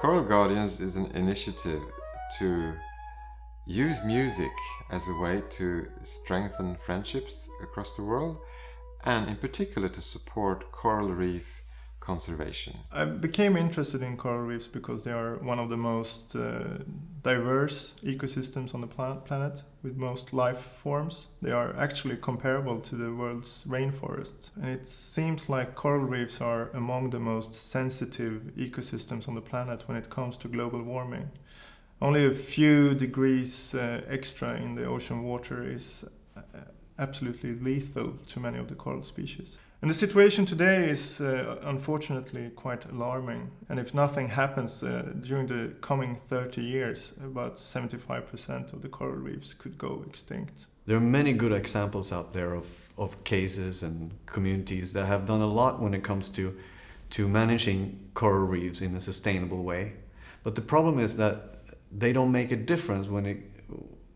Coral Guardians is an initiative to use music as a way to strengthen friendships across the world, and in particular to support coral reef conservation. I became interested in coral reefs because they are one of the most diverse ecosystems on the planet, with most life forms. They are actually comparable to the world's rainforests. And it seems like coral reefs are among the most sensitive ecosystems on the planet when it comes to global warming. Only a few degrees extra in the ocean water is absolutely lethal to many of the coral species. And the situation today is unfortunately quite alarming. And if nothing happens during the coming 30 years, about 75% of the coral reefs could go extinct. There are many good examples out there of cases and communities that have done a lot when it comes to managing coral reefs in a sustainable way. But the problem is that they don't make a difference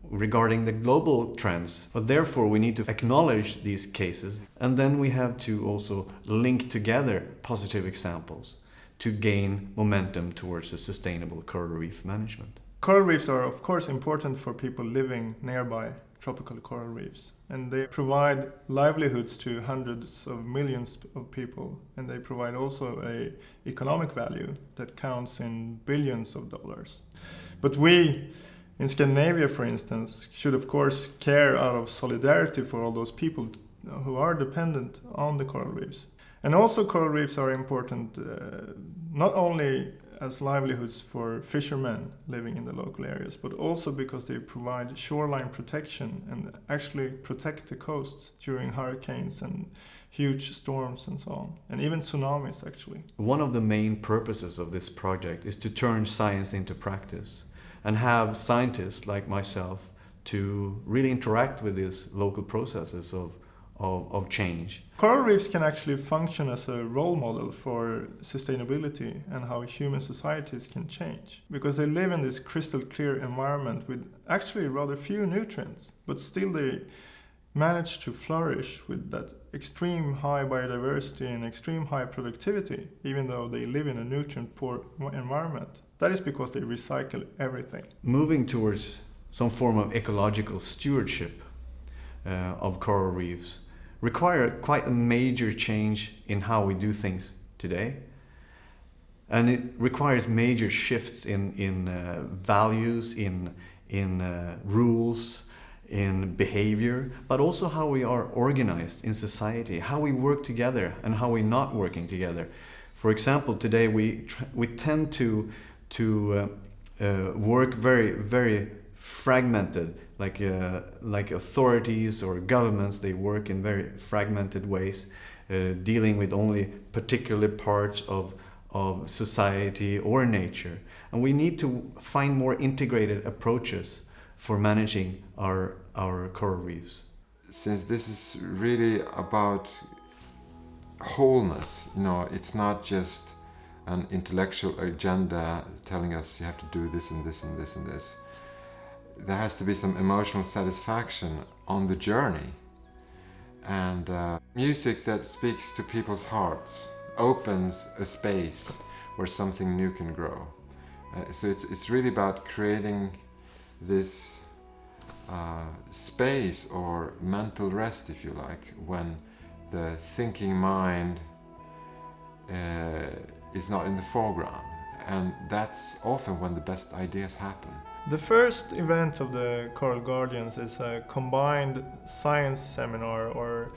regarding the global trends. But therefore we need to acknowledge these cases, and then we have to also link together positive examples to gain momentum towards a sustainable coral reef management. Coral reefs are of course important for people living nearby tropical coral reefs, and they provide livelihoods to hundreds of millions of people, and they provide also an economic value that counts in billions of dollars. But we in Scandinavia, for instance, should of course care out of solidarity for all those people who are dependent on the coral reefs. And also coral reefs are important not only as livelihoods for fishermen living in the local areas, but also because they provide shoreline protection and actually protect the coasts during hurricanes and huge storms and so on, and even tsunamis actually. One of the main purposes of this project is to turn science into practice and have scientists like myself to really interact with these local processes of change. Coral reefs can actually function as a role model for sustainability and how human societies can change, because they live in this crystal clear environment with actually rather few nutrients, but still they manage to flourish with that extreme high biodiversity and extreme high productivity, even though they live in a nutrient poor environment. That is because they recycle everything. Moving towards some form of ecological stewardship of coral reefs require quite a major change in how we do things today. And it requires major shifts in values, in rules, in behavior, but also how we are organized in society, how we work together and how we're not working together. For example, today we tend to work very, very fragmented, like authorities or governments. They work in very fragmented ways, dealing with only particular parts of society or nature. And we need to find more integrated approaches for managing our coral reefs. Since this is really about wholeness, it's not just an intellectual agenda telling us you have to do this and this and this and this. There has to be some emotional satisfaction on the journey. And music that speaks to people's hearts opens a space where something new can grow. So it's really about creating this space or mental rest, if you like, when the thinking mind is not in the foreground. And that's often when the best ideas happen. The first event of the Coral Guardians is a combined science seminar, or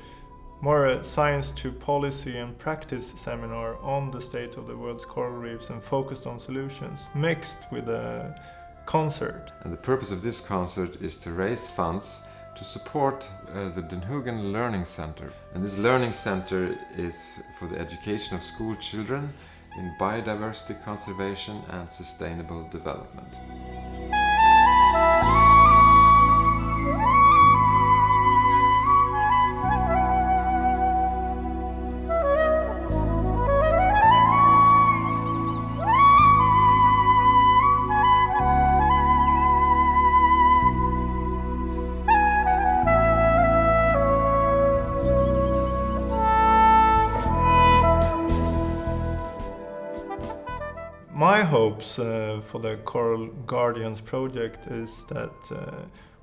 more a science to policy and practice seminar on the state of the world's coral reefs and focused on solutions, mixed with a concert. And the purpose of this concert is to raise funds to support the Den Huggen Learning Center. And this learning center is for the education of school children in biodiversity conservation and sustainable development. My hope hopes for the Coral Guardians project is that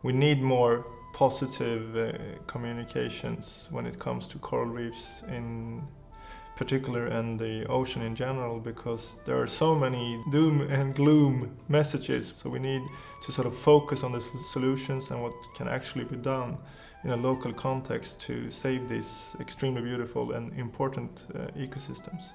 we need more positive communications when it comes to coral reefs in particular and the ocean in general, because there are so many doom and gloom messages. So we need to sort of focus on the solutions and what can actually be done in a local context to save these extremely beautiful and important ecosystems.